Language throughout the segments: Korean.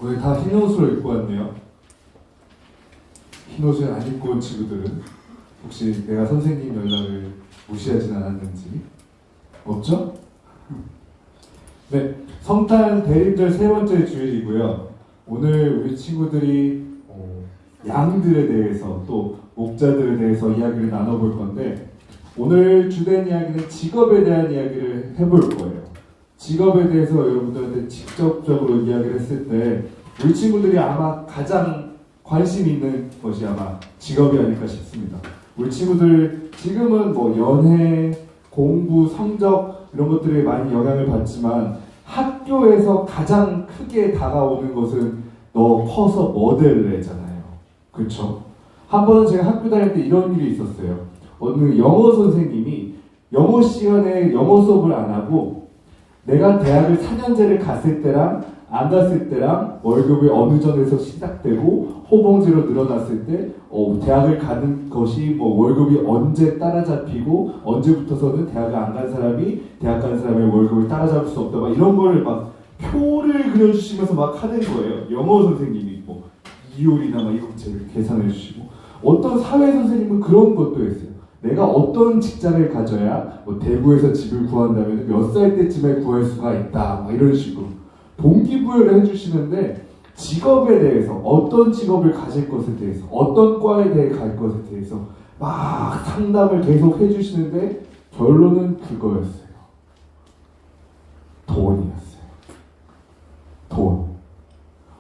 오늘 다 흰 옷으로 입고 왔네요. 흰 옷을 안 입고 온 친구들은 혹시 내가 선생님 연락을 무시하진 않았는지 없죠? 네, 성탄 대림절 세 번째 주일이고요. 오늘 우리 친구들이 양들에 대해서 또 목자들에 대해서 이야기를 나눠볼 건데 오늘 주된 이야기는 직업에 대한 이야기를 해볼 거예요. 직업에 대해서 여러분들한테 직접적으로 이야기를 했을 때 우리 친구들이 아마 가장 관심 있는 것이 아마 직업이 아닐까 싶습니다. 우리 친구들 지금은 뭐 연애, 공부, 성적 이런 것들에 많이 영향을 받지만 학교에서 가장 크게 다가오는 것은 너 커서 뭐 될래잖아요. 그렇죠? 한 번은 제가 학교 다닐 때 이런 일이 있었어요. 어느 영어 선생님이 영어 시간에 영어 수업을 안 하고 내가 대학을 4년제를 갔을 때랑 안 갔을 때랑 월급이 어느 전에서 시작되고 호봉제로 늘어났을 때 대학을 가는 것이 뭐 월급이 언제 따라잡히고 언제부터서는 대학을 안 간 사람이 대학 간 사람의 월급을 따라잡을 수 없다 막 이런 거를 막 표를 그려주시면서 막 하는 거예요. 영어 선생님이 뭐 이율이나 막 이런 것들을 계산해 주시고 어떤 사회 선생님은 그런 것도 했어요. 내가 어떤 직장을 가져야 뭐 대구에서 집을 구한다면 몇 살 때쯤에 구할 수가 있다 막 이런 식으로 동기부여를 해주시는데 직업에 대해서 어떤 직업을 가질 것에 대해서 어떤 과에 대해 갈 것에 대해서 막 상담을 계속 해주시는데 결론은 그거였어요. 돈이었어요. 돈.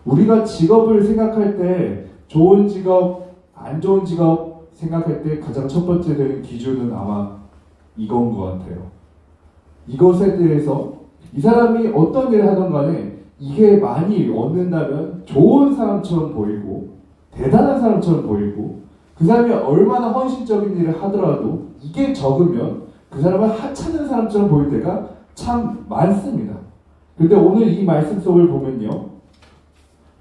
우리가 직업을 생각할 때 좋은 직업, 안 좋은 직업 생각할 때 가장 첫 번째 되는 기준은 아마 이건 것 같아요. 이것에 대해서 이 사람이 어떤 일을 하던 간에 이게 많이 얻는다면 좋은 사람처럼 보이고 대단한 사람처럼 보이고 그 사람이 얼마나 헌신적인 일을 하더라도 이게 적으면 그 사람은 하찮은 사람처럼 보일 때가 참 많습니다. 그런데 오늘 이 말씀 속을 보면요.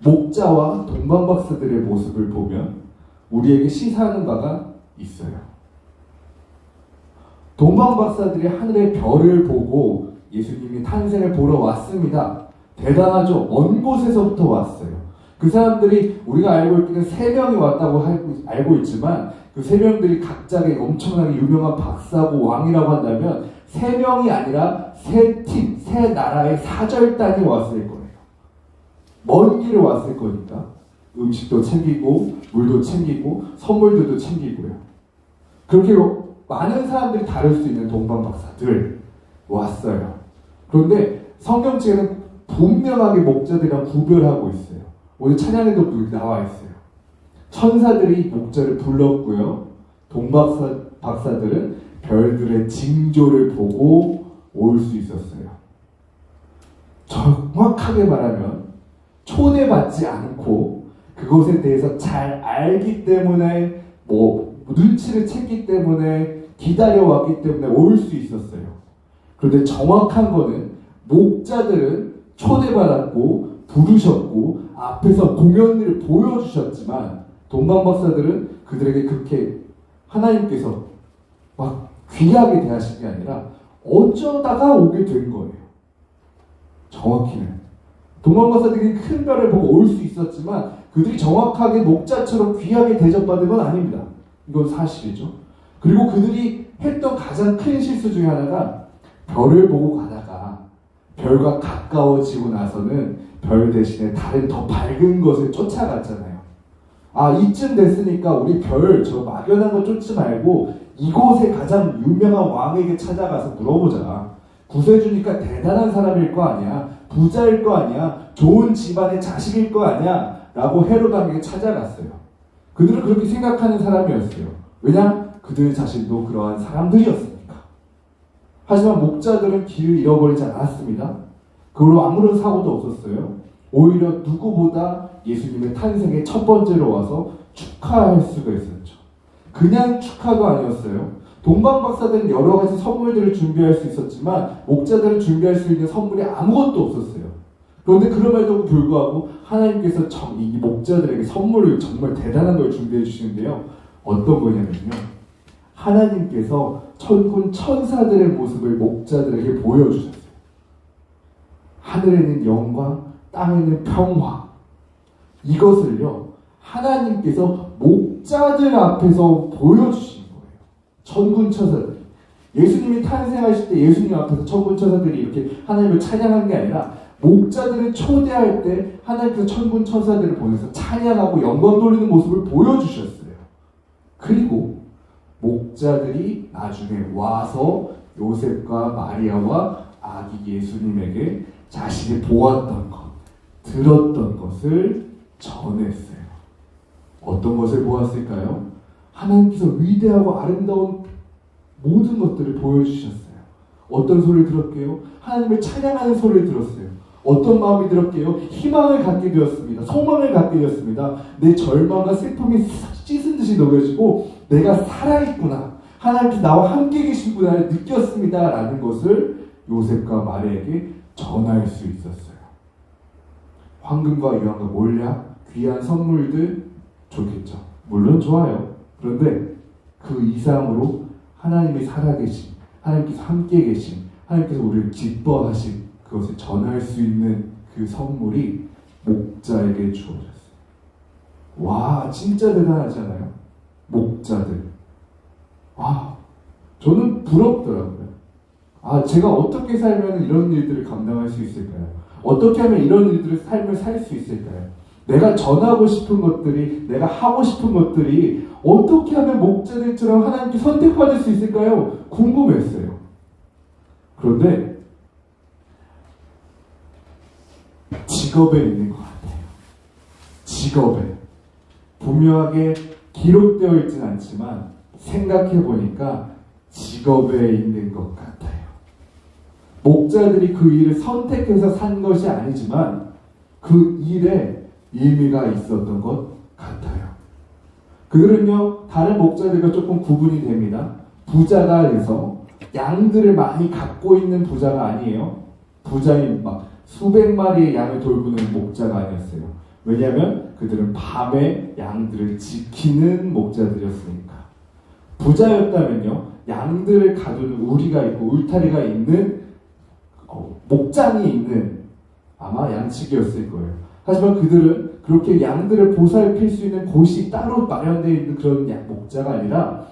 목자와 동방박사들의 모습을 보면 우리에게 시사하는 바가 있어요. 동방박사들이 하늘의 별을 보고 예수님이 탄생을 보러 왔습니다. 대단하죠. 먼 곳에서부터 왔어요. 그 사람들이 우리가 알고 있기는 3명이 왔다고 알고 있지만 그 3명들이 각자의 엄청나게 유명한 박사고 왕이라고 한다면 3명이 아니라 3팀, 3나라의 사절단이 왔을 거예요. 먼 길을 왔을 거니까 음식도 챙기고 물도 챙기고 선물들도 챙기고요. 그렇게 많은 사람들이 다룰 수 있는 동방박사들 왔어요. 그런데 성경책에는 분명하게 목자들이랑 구별하고 있어요. 오늘 찬양에도 나와 있어요. 천사들이 목자를 불렀고요. 동방박사들은 별들의 징조를 보고 올 수 있었어요. 정확하게 말하면 초대받지 않고 그것에 대해서 잘 알기 때문에 눈치를 챘기 때문에 기다려왔기 때문에 올 수 있었어요. 그런데 정확한 거는 목자들은 초대받았고 부르셨고 앞에서 공연을 보여주셨지만 동방박사들은 그들에게 그렇게 하나님께서 막 귀하게 대하신 게 아니라 어쩌다가 오게 된 거예요. 정확히는. 동방박사들이 큰 별을 보고 올 수 있었지만 그들이 정확하게 목자처럼 귀하게 대접받은 건 아닙니다. 이건 사실이죠. 그리고 그들이 했던 가장 큰 실수 중에 하나가 별을 보고 가다가 별과 가까워지고 나서는 별 대신에 다른 더 밝은 것을 쫓아갔잖아요. 아, 이쯤 됐으니까 우리 별 저 막연한 거 쫓지 말고 이곳에 가장 유명한 왕에게 찾아가서 물어보자. 구세주니까 대단한 사람일 거 아니야. 부자일 거 아니야. 좋은 집안의 자식일 거 아니야. 라고 헤롯 왕에게 찾아갔어요. 그들은 그렇게 생각하는 사람이었어요. 왜냐? 그들 자신도 그러한 사람들이었으니까. 하지만 목자들은 길을 잃어버리지 않았습니다. 그걸로 아무런 사고도 없었어요. 오히려 누구보다 예수님의 탄생의 첫 번째로 와서 축하할 수가 있었죠. 그냥 축하도 아니었어요. 동방박사들은 여러 가지 선물들을 준비할 수 있었지만 목자들은 준비할 수 있는 선물이 아무것도 없었어요. 그런데 그럼에도 불구하고 하나님께서 이 목자들에게 선물을 정말 대단한 걸 준비해 주시는데요. 어떤 거냐면요. 하나님께서 천군 천사들의 모습을 목자들에게 보여주셨어요. 하늘에는 영광, 땅에는 평화. 이것을요, 하나님께서 목자들 앞에서 보여주신 거예요. 천군천사들. 예수님이 탄생하실 때 예수님 앞에서 천군천사들이 이렇게 하나님을 찬양한 게 아니라 목자들을 초대할 때 하나님께서 천군천사들을 보내서 찬양하고 영광 돌리는 모습을 보여주셨어요. 그리고 목자들이 나중에 와서 요셉과 마리아와 아기 예수님에게 자신이 보았던 것, 들었던 것을 전했어요. 어떤 것을 보았을까요? 하나님께서 위대하고 아름다운 모든 것들을 보여주셨어요. 어떤 소리를 들었게요? 하나님을 찬양하는 소리를 들었어요. 어떤 마음이 들었게요? 희망을 갖게 되었습니다. 소망을 갖게 되었습니다. 내 절망과 슬픔이 씻은 듯이 녹여지고 내가 살아있구나. 하나님께서 나와 함께 계시구나를 느꼈습니다. 라는 것을 요셉과 마리아에게 전할 수 있었어요. 황금과 유황과 몰약, 귀한 선물들 좋겠죠. 물론 좋아요. 그런데 그 이상으로 하나님이 살아계신, 하나님께서 함께 계신, 하나님께서 우리를 기뻐하신 그것을 전할 수 있는 그 선물이 목자에게 주어졌어요. 와, 진짜 대단하잖아요. 목자들. 와, 저는 부럽더라고요. 아, 제가 어떻게 살면 이런 일들을 감당할 수 있을까요? 어떻게 하면 이런 일들을 삶을 살 수 있을까요? 내가 전하고 싶은 것들이, 내가 하고 싶은 것들이 어떻게 하면 목자들처럼 하나님께 선택받을 수 있을까요? 궁금했어요. 그런데 직업에 있는 것 같아요. 직업에. 분명하게 기록되어 있진 않지만 생각해 보니까 직업에 있는 것 같아요. 목자들이 그 일을 선택해서 산 것이 아니지만 그 일에 의미가 있었던 것 같아요. 그들은요, 다른 목자들과 조금 구분이 됩니다. 부자가 돼서 양들을 많이 갖고 있는 부자가 아니에요. 부자인 막 수백 마리의 양을 돌보는 목자가 아니었어요. 왜냐하면 그들은 밤에 양들을 지키는 목자들이었으니까. 부자였다면요, 양들을 가두는 우리가 있고 울타리가 있는 목장이 있는 아마 양치기였을 거예요. 하지만 그들은 그렇게 양들을 보살필 수 있는 곳이 따로 마련되어 있는 그런 목자가 아니라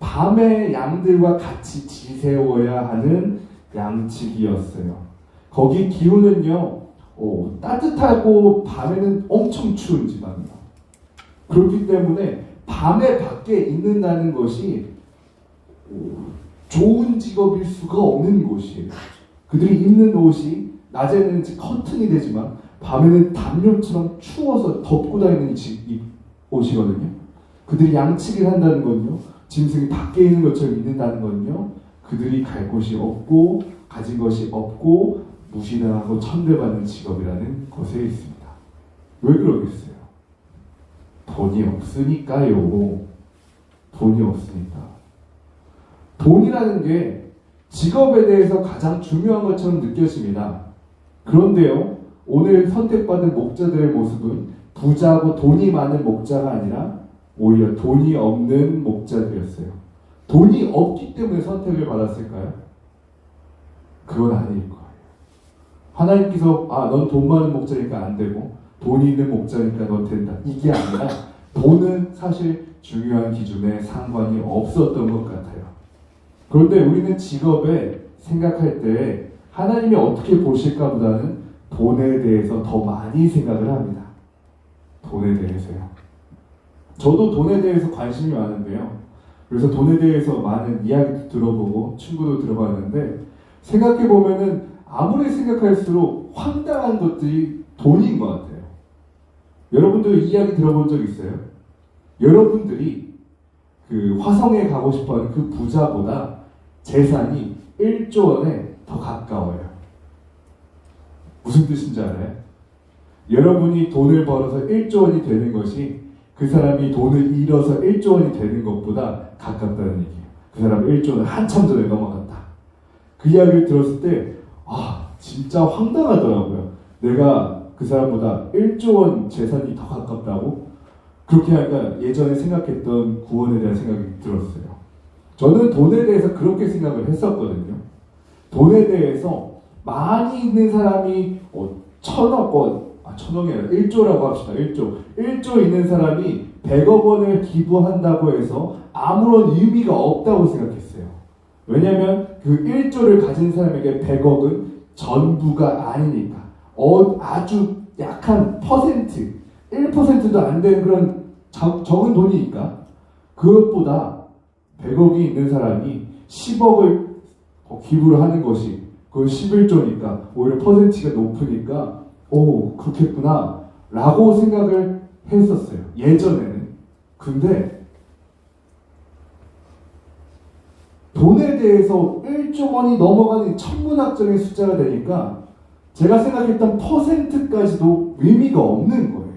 밤에 양들과 같이 지새워야 하는 양치기였어요. 거기 기후는요, 따뜻하고 밤에는 엄청 추운 지방이에요. 그렇기 때문에 밤에 밖에 있는다는 것이 좋은 직업일 수가 없는 곳이에요. 그들이 입는 옷이 낮에는 커튼이 되지만 밤에는 담요처럼 추워서 덮고 다니는 옷이거든요. 그들이 양치기를 한다는 건요, 짐승이 밖에 있는 것처럼 입는다는 건요, 그들이 갈 곳이 없고 가진 것이 없고 무시당하고 천대받는 직업이라는 것에 있습니다. 왜 그러겠어요? 돈이 없으니까요. 돈이 없으니까. 돈이라는 게 직업에 대해서 가장 중요한 것처럼 느껴집니다. 그런데요, 오늘 선택받은 목자들의 모습은 부자고 돈이 많은 목자가 아니라 오히려 돈이 없는 목자들이었어요. 돈이 없기 때문에 선택을 받았을까요? 그건 아닐 거예요. 하나님께서 넌 돈 많은 목자니까 안 되고 돈이 있는 목자니까 넌 된다. 이게 아니라 돈은 사실 중요한 기준에 상관이 없었던 것 같아요. 그런데 우리는 직업에 생각할 때 하나님이 어떻게 보실까 보다는 돈에 대해서 더 많이 생각을 합니다. 돈에 대해서요. 저도 돈에 대해서 관심이 많은데요. 그래서 돈에 대해서 많은 이야기도 들어보고 친구도 들어봤는데 생각해보면은 아무리 생각할수록 황당한 것들이 돈인 것 같아요. 여러분들 이야기 들어본 적 있어요? 여러분들이 그 화성에 가고 싶어하는 그 부자보다 재산이 1조 원에 더 가까워요. 무슨 뜻인지 알아요? 여러분이 돈을 벌어서 1조 원이 되는 것이 그 사람이 돈을 잃어서 1조 원이 되는 것보다 가깝다는 얘기예요. 그 사람은 1조 원을 한참 전에 넘어갔다. 그 이야기를 들었을 때 진짜 황당하더라고요. 내가 그 사람보다 1조 원 재산이 더 가깝다고? 그렇게 하니까 예전에 생각했던 구원에 대한 생각이 들었어요. 저는 돈에 대해서 그렇게 생각을 했었거든요. 돈에 대해서 많이 있는 사람이 1,000억 원, 천억이 아니라 1조라고 합시다. 1조 있는 사람이 100억 원을 기부한다고 해서 아무런 의미가 없다고 생각했어요. 왜냐하면 그 1조를 가진 사람에게 100억은 전부가 아니니까. 아주 약한 퍼센트, 1%도 안 되는 그런 적은 돈이니까. 그것보다 100억이 있는 사람이 10억을 기부를 하는 것이, 그건 11조니까 오히려 퍼센티가 높으니까 그렇겠구나 라고 생각을 했었어요, 예전에는. 근데 돈에 대해서 1조 원이 넘어가는 천문학적인 숫자가 되니까 제가 생각했던 퍼센트까지도 의미가 없는 거예요.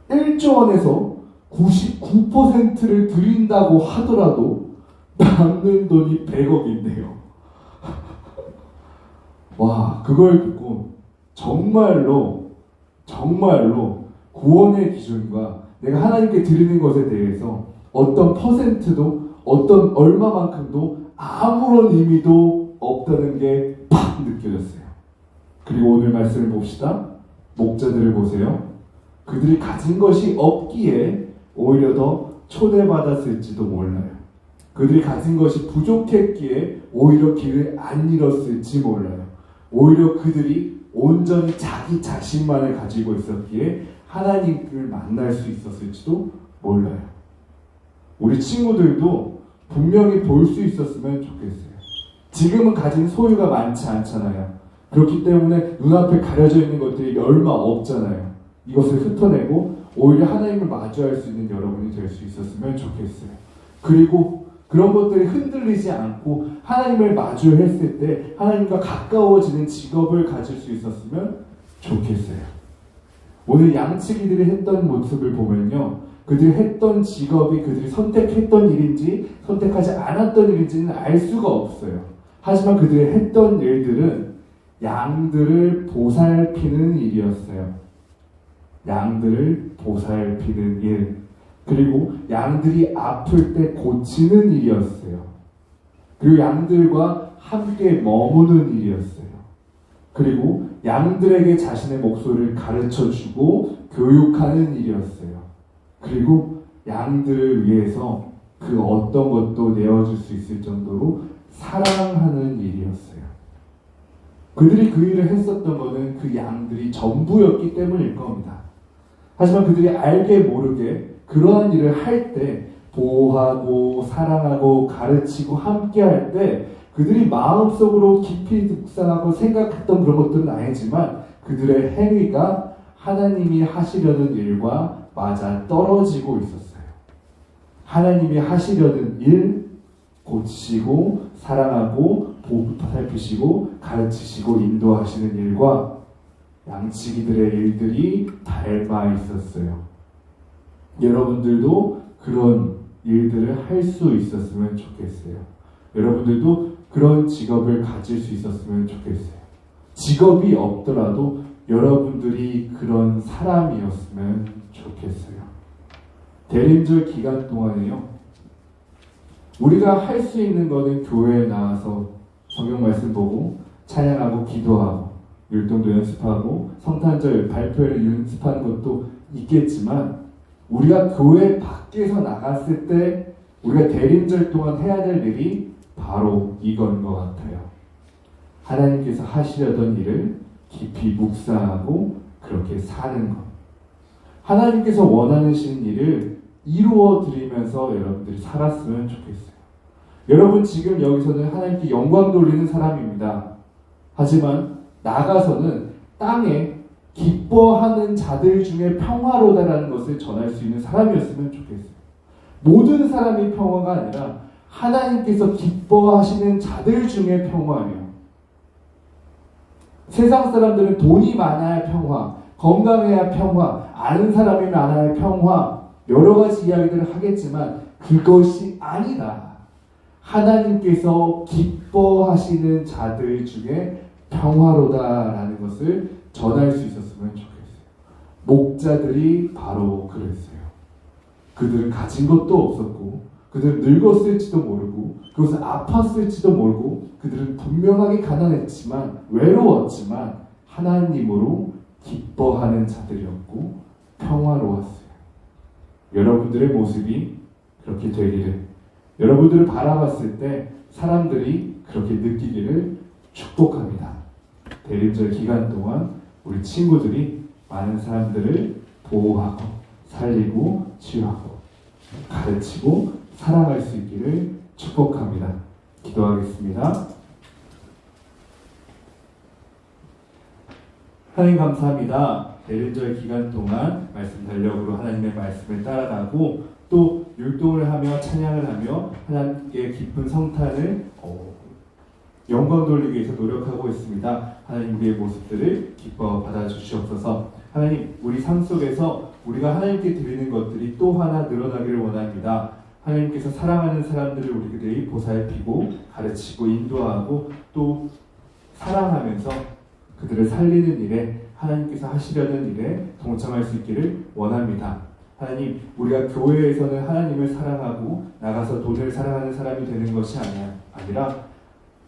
1조 원에서 99%를 드린다고 하더라도 남는 돈이 100억인데요. 와, 그걸 듣고 정말로 구원의 기준과 내가 하나님께 드리는 것에 대해서 어떤 퍼센트도 어떤 얼마만큼도 아무런 의미도 없다는 게 팍 느껴졌어요. 그리고 오늘 말씀을 봅시다. 목자들을 보세요. 그들이 가진 것이 없기에 오히려 더 초대받았을지도 몰라요. 그들이 가진 것이 부족했기에 오히려 길을 안 잃었을지 몰라요. 오히려 그들이 온전히 자기 자신만을 가지고 있었기에 하나님을 만날 수 있었을지도 몰라요. 우리 친구들도 분명히 볼 수 있었으면 좋겠어요. 지금은 가진 소유가 많지 않잖아요. 그렇기 때문에 눈앞에 가려져 있는 것들이 얼마 없잖아요. 이것을 흩어내고 오히려 하나님을 마주할 수 있는 여러분이 될 수 있었으면 좋겠어요. 그리고 그런 것들이 흔들리지 않고 하나님을 마주했을 때 하나님과 가까워지는 직업을 가질 수 있었으면 좋겠어요. 오늘 양치기들이 했던 모습을 보면요, 그들이 했던 직업이 그들이 선택했던 일인지 선택하지 않았던 일인지는 알 수가 없어요. 하지만 그들이 했던 일들은 양들을 보살피는 일이었어요. 양들을 보살피는 일, 그리고 양들이 아플 때 고치는 일이었어요. 그리고 양들과 함께 머무는 일이었어요. 그리고 양들에게 자신의 목소리를 가르쳐주고 교육하는 일이었어요. 그리고 양들을 위해서 그 어떤 것도 내어줄 수 있을 정도로 사랑하는 일이었어요. 그들이 그 일을 했었던 것은 그 양들이 전부였기 때문일 겁니다. 하지만 그들이 알게 모르게 그러한 일을 할 때, 보호하고 사랑하고 가르치고 함께 할 때 그들이 마음속으로 깊이 묵상하고 생각했던 그런 것들은 아니지만 그들의 행위가 하나님이 하시려는 일과 맞아 떨어지고 있었어요. 하나님이 하시려는 일, 고치시고 사랑하고 보살피시고 가르치시고 인도하시는 일과 양치기들의 일들이 닮아 있었어요. 여러분들도 그런 일들을 할 수 있었으면 좋겠어요. 여러분들도 그런 직업을 가질 수 있었으면 좋겠어요. 직업이 없더라도 여러분들이 그런 사람이었으면 좋겠어요. 대림절 기간 동안에요, 우리가 할 수 있는 거는 교회에 나와서 성경 말씀 보고 찬양하고 기도하고 율동도 연습하고 성탄절 발표를 연습하는 것도 있겠지만, 우리가 교회 밖에서 나갔을 때 우리가 대림절 동안 해야 될 일이 바로 이건 것 같아요. 하나님께서 하시려던 일을 깊이 묵상하고 그렇게 사는 것. 하나님께서 원하시는 일을 이루어 드리면서 여러분들이 살았으면 좋겠어요. 여러분 지금 여기서는 하나님께 영광 돌리는 사람입니다. 하지만 나가서는 땅에 기뻐하는 자들 중에 평화로다라는 것을 전할 수 있는 사람이었으면 좋겠어요. 모든 사람이 평화가 아니라 하나님께서 기뻐하시는 자들 중에 평화예요. 세상 사람들은 돈이 많아야 평화, 건강해야 평화, 아는 사람이 많아야 평화, 여러 가지 이야기들을 하겠지만 그것이 아니다. 하나님께서 기뻐하시는 자들 중에 평화로다라는 것을 전할 수 있었으면 좋겠어요. 목자들이 바로 그랬어요. 그들은 가진 것도 없었고 그들은 늙었을지도 모르고 그것은 아팠을지도 모르고 그들은 분명하게 가난했지만 외로웠지만 하나님으로 기뻐하는 자들이었고 평화로웠어요. 여러분들의 모습이 그렇게 되기를, 여러분들을 바라봤을 때 사람들이 그렇게 느끼기를 축복합니다. 대림절 기간 동안 우리 친구들이 많은 사람들을 보호하고 살리고 치유하고 가르치고 사랑할 수 있기를 축복합니다. 기도하겠습니다. 하나님 감사합니다. 대림절 기간 동안 말씀 달력으로 하나님의 말씀을 따라가고 또 율동을 하며 찬양을 하며 하나님께 기쁜 성탄을 영광 돌리기 위해서 노력하고 있습니다. 하나님 우리의 모습들을 기뻐 받아주시옵소서. 하나님 우리 삶 속에서 우리가 하나님께 드리는 것들이 또 하나 늘어나기를 원합니다. 하나님께서 사랑하는 사람들을 우리들이 보살피고 가르치고 인도하고 또 사랑하면서 그들을 살리는 일에 하나님께서 하시려는 일에 동참할 수 있기를 원합니다. 하나님, 우리가 교회에서는 하나님을 사랑하고 나가서 돈을 사랑하는 사람이 되는 것이 아니라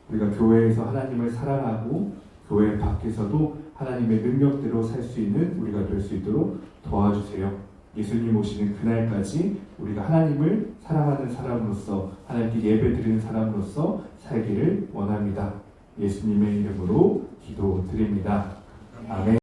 우리가 교회에서 하나님을 사랑하고 교회 밖에서도 하나님의 능력대로 살 수 있는 우리가 될 수 있도록 도와주세요. 예수님 오시는 그날까지 우리가 하나님을 사랑하는 사람으로서 하나님께 예배드리는 사람으로서 살기를 원합니다. 예수님의 이름으로 기도드립니다. 아멘.